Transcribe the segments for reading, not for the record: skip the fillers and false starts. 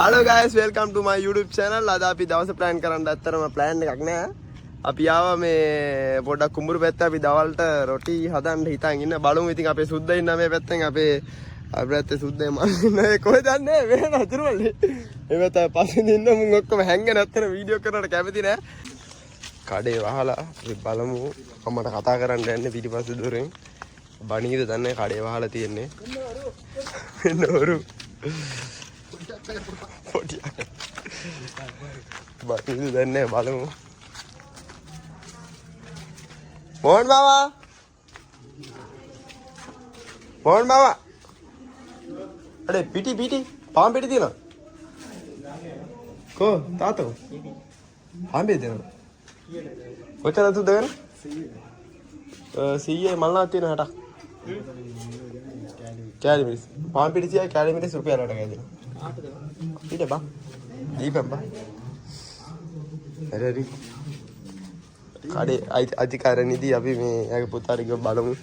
Hello guys, welcome to my YouTube channel. අද අපි දවස් plan කරන්න ඇත්තරම plan එකක් නෑ. අපි ආවා මේ පොඩක් කුඹුරු පැත්ත අපි දවල්ට රොටි හදන්න හිතන් ඉන්න බලමු. ඉතින් අපේ සුද්දා ඉන්න මේ පැත්තෙන් අපේ අපේ සුද්දේ මම නෑ කොහෙද යන්නේ මේ නතුරුවලේ. මේ පැත්ත පස්සෙන් ඉන්න මුන් ඔක්කොම හැංගෙන ඇත්තට වීඩියෝ කරනට කැමති නෑ. කඩේ වහලා අපි බලමු. අම්මට කතා කරන්න යන්නේ පිටිපස්සේ දොරෙන්. බණීද දන්නේ කඩේ වහලා තියෙන්නේ. නෝරු පොඩියක් බණීද දන්නේ බලමු. මොහොන් බාවා අඩේ පිටි පාම් පිටි තියෙනවා කෝ තාතෝ පාම් පිටි තියෙනවා කොච්චර තුද ගන්න 100 මල්ලා තියෙන 60ක් කෑලි මිරිස් පාම් පිටි 100 කෑලි මිරිස් රුපියල් 8කට ගෑදෙනවා කාටද ඊට බා දීපම් බා හරි කඩේ අධිකාරණීදී අපි මේ යාගේ පුතාරිග බලමු.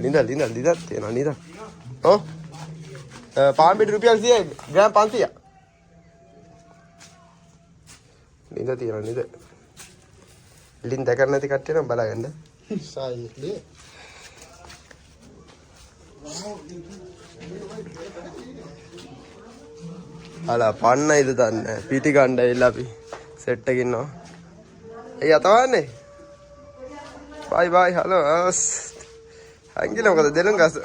ලින්දා තියෙනවා නේද? ඔව්. පාම් පිටි රුපියල් 100 ග්‍රෑම් 500. ලින්දා තියෙනවා නේද? ලින්දා කරන්න නැති කට්ටිය නම් බලාගන්න. සායිලේ. අලා පන්නයිද දන්නේ පිටි ගන්න ඇවිල්ලා අපි සෙට් එකකින් ඉන්නවා. එයි අතවන්නේ. බයි හලෝ අස්. හංගිලා මොකද දෙලුම් ගස්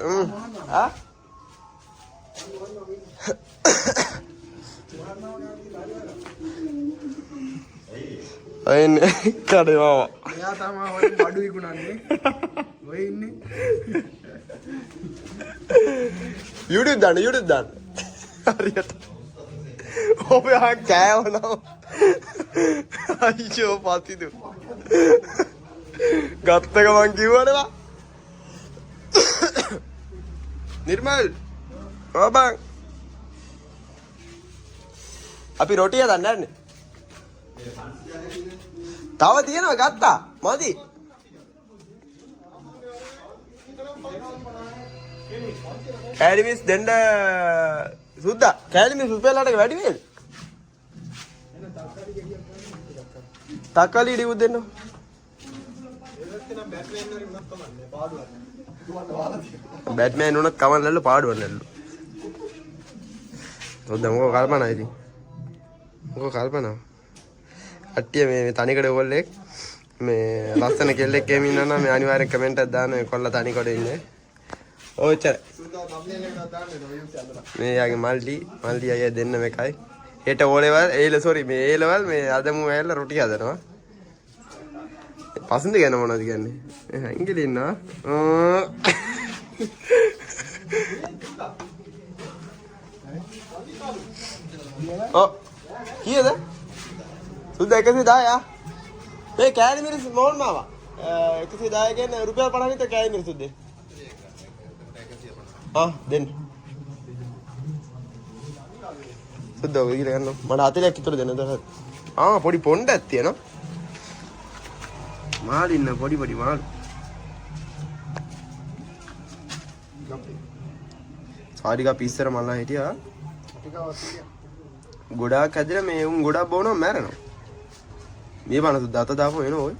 ආ අයින් කඩේ මාමා. එයා තමයි ඔය බඩු විකුණන්නේ. ඔය ඉන්නේ. YouTube දාන්න. හරියට. ඔබ කෑවනවා අයියෝ පතිදු ගත්තක මං කිව්වනවා නිර්මල් ඔබන් අපි රොටිය දන්නන්නේ තව තියෙනවා ගත්තා මදි කෑලිමිස් දෙන්න සුද්දා කෑලිමිස් රුපියල්ලට වැඩි වේද තක්කාලි ඉඩි උදෙන්න බැට්මෑන් උනත් කමන්නල්ලු පාඩුවන්නල්ලු සුද්දා මොකෝ කල්පනා ඉතින් මොකෝ කල්පනා අට්ටිය මේ තනිකඩ ඔයගොල්ලෙක් මේ ලස්සන කෙල්ලෙක් එහෙම ඉන්නා නම් මේ අනිවාර්යෙන් කමෙන්ට් එකක් දාන්න මේ කොල්ලා තනිකඩ ඉන්නේ ඔච්චර මේ යාගේ මල්ලි අය දෙන්නම එකයි හෙට ඕලෙවල් මේ ඒලවල් මේ අදමු ඇවිල්ලා රොටි හදනවා පසඳ ගැන මොනවද කියන්නේ ඇඟිලි ඉන්නවා ඔව් කීයද සුද්දා 110 මේ කෑලි මිරිස් මොල් මාවා 110 කියන්නේ රුපියල් 50 විතර කෑලි මිරිස් සුද්දේ දෙන්න සුද්දා ඔය කියලා ගන්නවා මට 40ක් විතර දෙන්න දහස් පොඩි පොණ්ඩක් තියෙනවා මාළු ඉන්න පොඩි මාළු සාරිකා පිස්සර මල්ලා හිටියා ගොඩාක් ඇදලා මේ උන් ගොඩක් බොනවා මැරෙනවා මේ බන සුද්දා අත දාපුවා එනවා ඔය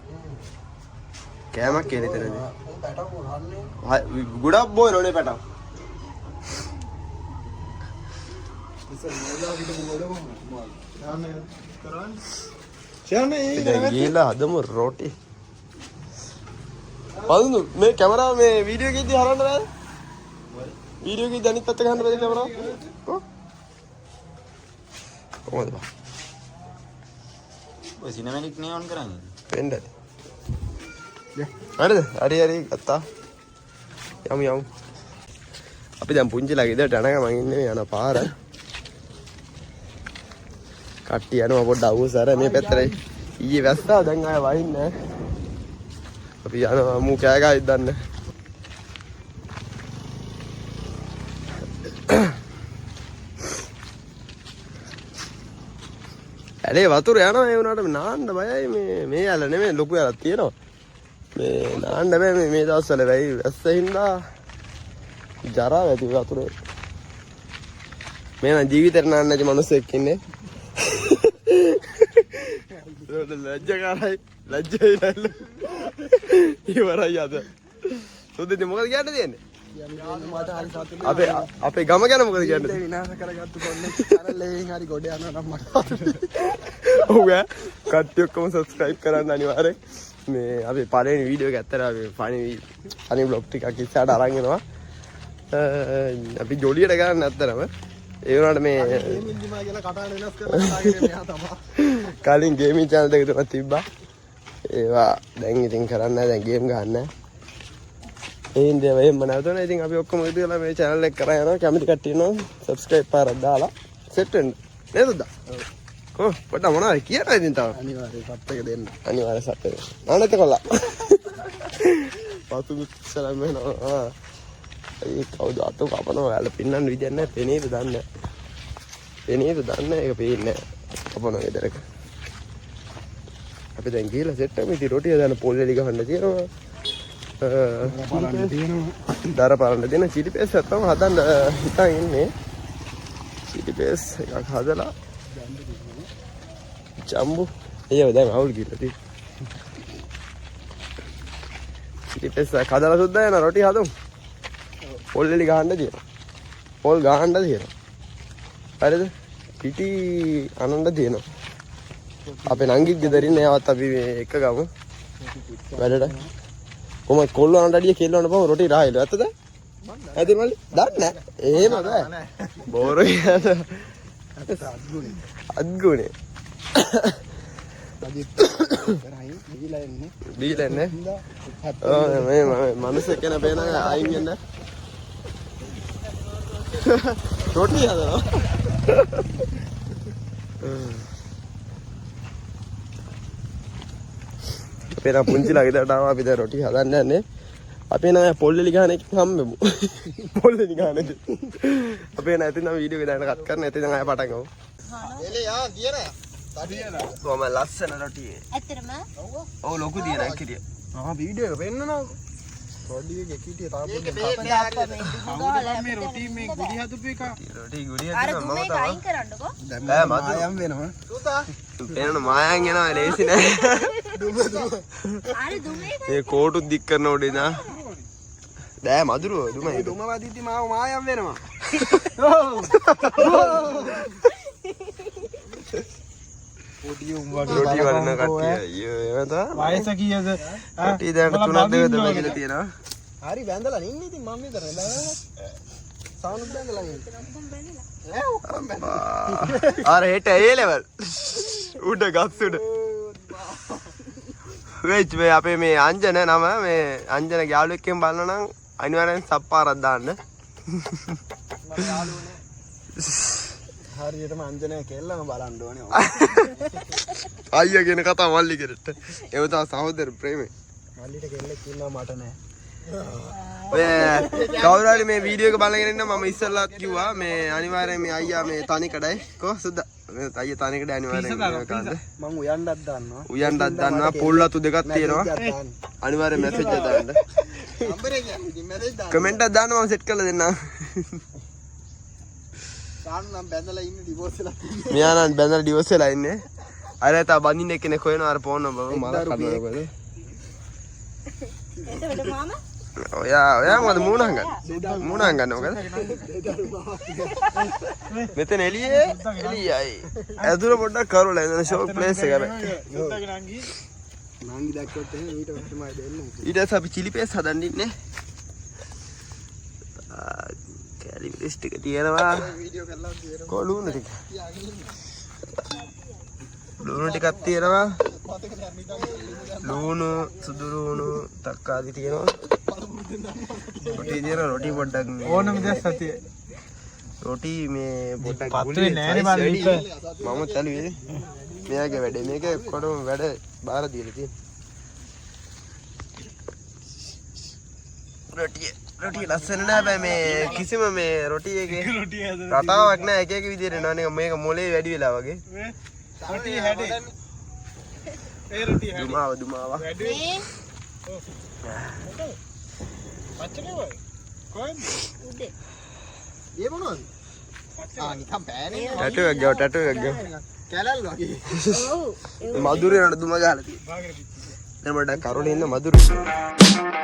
කෑමක් කියලා ඉතනදී ගොඩක් බොනෝනේ පැටව ගිහලා හදමු රොටි පදුනු මේ කැමරාව මේ වීඩියෝ එකේදී හරවන්න බෑද වීඩියෝ එකේ අනිත් පැත්ත ගන්න බෑද කැමරාව කොහොමද බා ඔය සිනමැටික් නේ ඔන් කරන්නේ වෙන්නද හරි ගත්තා යමු අපි දැන් පුංචිලා ගෙදරට යනකම් මං ඉන්නේ යන පාර කට්ටිය යනවා පොඩ්ඩක් අවුස්සාර මේ පැත්තට ඊයේ වැස්සා දැන් ආය වහින්නේ අපි යනවා මූ කෑ ගහයිද දන්නේ ඇලේ වතුර යනවා ඒ වුණාට නාන්න බයයි මේ ඇල නෙමෙයි ලොකු ඇලක් තියෙනවා මේ නාන්න බෑ මේ දවස්වල වෙයි වැස්ස හින්දා ජරා වැටි වතුරේ. මේ නම් ජීවිතේට නාන්න නැති මිනිස්සෙක් ඉන්නේ. ලැජ්ජකාරයි ලැජ්ජයි නැල්ල. ඉවරයි අද. සුද්දේ මොකද කියන්න තියෙන්නේ? අපේ ගම ගැන මොකද කියන්නේ? විනාශ කරගත්තු කොල්ලේ කරලෙන් හරි ගොඩ යනවා නම් මට. ඔව් ඈ. කට්ටිය ඔක්කොම subscribe කරන්න අනිවාර්යෙන්. මේ අපි පළවෙනි වීඩියෝ එක ඇත්තට අපි ෆනි vlog ටිකක් ඉස්සරහට අරන් එනවා. අපි ජොලියට ගන්න ඇත්තටම ඒ වුණාට මේ ගේමින් දිමා කියලා කතාන වෙනස් කරලා තාගේ මෙහා තමයි. කලින් ගේමින් channel දෙක තුනක් තිබ්බා. ඒවා දැන් ඉතින් කරන්නේ නැහැ. දැන් ගේම් ගහන්නේ නැහැ. ඒ ඉන්දියාව එහෙම නැවතුන. ඉතින් අපි ඔක්කොම එකතු වෙලා මේ channel එක කරා යනවා. කැමති කට්ටිය ඉන්නවා subscribe පාරක් දාලා set වෙන්න. නේද උදා? කො පොඩ්ඩක් මොනවද කියනවා ඉතින් තව? අනිවාර්යයෙන් සප් එක දෙන්න. අනිවාර්යයෙන් සප් එක. ආනත් කොල්ලා. පාතු සලාම් වෙනවා. ඒ කවුද අතෝ කපනවා. ඔයාලා පින්නන්න විදියක් නැහැ. පෙනේද දන්නේ නැහැ. පෙනේද දන්නේ නැහැ. ඒක පේන්නේ නැහැ. කපනවා ගෙදරක. අපි දැන් ගිහලා සෙට් එකම ඉතින් රොටිය දාන පොල් එලි ගහන්න තියෙනවා. දර පාරන්න දෙන චිලි පේස්ට් එකක් තමයි හදන්න හිතන් ඉන්නේ. චිලි පේස්ට් එකක් හදලා ජම්බු ඒව දැන් අවුල් ගිහලා තියෙන්නේ. චිලි පේස්ට් එක හදලා සුද්දා යන රොටි හදමු. පොල් එලි ගහන්න තියෙනවා. පොල් ගහන්න තියෙනවා. හරිද? පිටි අනන්න තියෙනවා. අපේ නංගිත් ගෙදරින් එයාවත් අපි එක ගමු. වැඩට. කොහොමද කොල්ලවන්ට අඩිය කෙල්ලවන්ට බව රොටි රායිල ඇත්තද? ඇත්තද මල්ලි? දන්නේ නැහැ. එහෙම බෑ. බෝර කියන අද්ගුණේ. දීලා එන්නේ. ඔව් මේ මනුස්ස කෙනා බේන අයින් වෙන්න. රොටි හදනවා. අපේ නම් පුංචිලා ගෙදරට ආවා. අපි දැන් රොටි හදන්න යන්නේ. අපේ නෑ පොල් එලි ගහන එක හම්බෙමු. පොල් එලි ගහන එක. අපේ නෑ ඉතින් නම් වීඩියෝ එක දැන් කට් කරන්න. ඉතින් දැන් ආය පටන් ගමු. එලේ යා දියර. තඩියන. කොහම ලස්සන රොටි. ඇත්තටම? ඔව් ලොකු දියර ඇක්කිටිය. වීඩියෝ එක පෙන්නනවා. පොඩි එකේ කිටිය තාම මේ රොටි මේ ගුඩි හදපු එක. රොටි ගුඩි හදනවා මම තමයි. අයින් කරන්නකෝ. දැන් මායම් වෙනවා. සූතා. එනන මායම් යනවා ලේසි නෑ. අර දුමේ මේ කෝටු දික් කරන උඩේ නා. දැන් මදුරුව දුමයි. දුම වදිද්දි මාව මායම් වෙනවා. රොටි වලන කට්ටිය. අයියෝ එවත. වයස කීයද? රොටි දැන් 3ක් දෙකද වෙගිලා තියෙනවා. හරි වැඳලා ඉන්නේ ඉතින් මම විතර නේද? සානුත් වැඳලා ඉන්නේ. ඔක්කොම වැඳලා. අර හෙට ඒ ලෙවල්. උඩ ගස් උඩ. වෙච්ච මේ අපේ මේ අංජන නම මේ අංජන යාළුවෙක්ගෙන් බලන නම් අනිවාර්යෙන් සප්පාරක් දාන්න. මම යාළුවනේ. හරියටම අංජනය කෙල්ලම බලන්න ඕනේ. අයියා කියන කතාව මල්ලි කෙරෙට. ඒව තමයි සහෝදර ප්‍රේමේ. මල්ලිට කෙල්ලෙක් ඉන්නවා මට නෑ. කවුරු හරි මේ වීඩියෝ එක බලගෙන ඉන්න මම ඉස්සෙල්ලාත් කිව්වා මේ අනිවාර්යෙන් මේ අයියා මේ තනිකඩයි. කො සුද්දා. මේ අයියා තනිකඩ අනිවාර්යෙන් කාන්ද. මම උයන්ඩක් දාන්නවා. උයන්ඩක් දාන්නවා. පුල්ලතු දෙකක් තියෙනවා. අනිවාර්යෙන් මැසේජ් එක දාන්න. නම්බර් එක ඉතින් මැසේජ් දාන්න. කමෙන්ට් එකක් දාන්න මම සෙට් කරලා දෙන්නම්. නම් බැඳලා ඉන්නේ ඩිවෝස් වෙලා තියෙන්නේ. මෙයා නම් බැඳලා ඩිවෝස් වෙලා ඉන්නේ. අර තා බඳින්න එක්කෙනෙක් හොයනවා අර ෆෝන් නම්බර මම කරනවා කොහෙද? එතකොට මාමා ඔයා මොකද මූණන් ගන්න? මූණන් ගන්න මොකද? මෙතන එළියේ එළියයි. ඇතුළ පොඩ්ඩක් කරවලා එන ෂෝ ප්ලේස් එක හැබැයි. නංගි දැක්කොත් එහෙනම් ඊට වටමයි දෙන්නේ. ඊට පස්සේ අපි චිලි පේස්ට් හදන්න ඉන්නේ. කැලිබ්‍රස් ටික තියෙනවා. වීඩියෝ කරලා තියෙනවා. කොළුණ ටික. ලුණු ටිකක් තියෙනවා. ලුණු සුදු ලුණු තක්කාලි තියෙනවා. රොටි තියෙනවා. රොටි පොඩ්ඩක් ඕනම දෙයක් සතියේ. රොටි මේ පොඩ්ඩක් ගුලි නෑනේ මම තලුවේ. මෙයාගේ වැඩේ මේක කොටම වැඩ බාර දීලා තියෙනවා. රොටි ලස්සන නෑ බෑ මේ කිසිම මේ රොටි එකේ රටාවක් නෑ එක එක විදියට නෝනේ මේක මොලේ වැඩි වෙලා වගේ රොටි හැඩේ ඒ රොටි හැඩේ දුමාව වැඩි මේ පච්චනේ වයි ඒ මොනවද? නිකන් පෑනේ. ටැටු එකක් ගාව ටැටු එකක් ගාව. කැලල් වගේ. ඔව්. මధుරේ නඩ දුම ගහලා තියෙනවා. දැන් මට කරුණේ ඉන්න මధుරේ.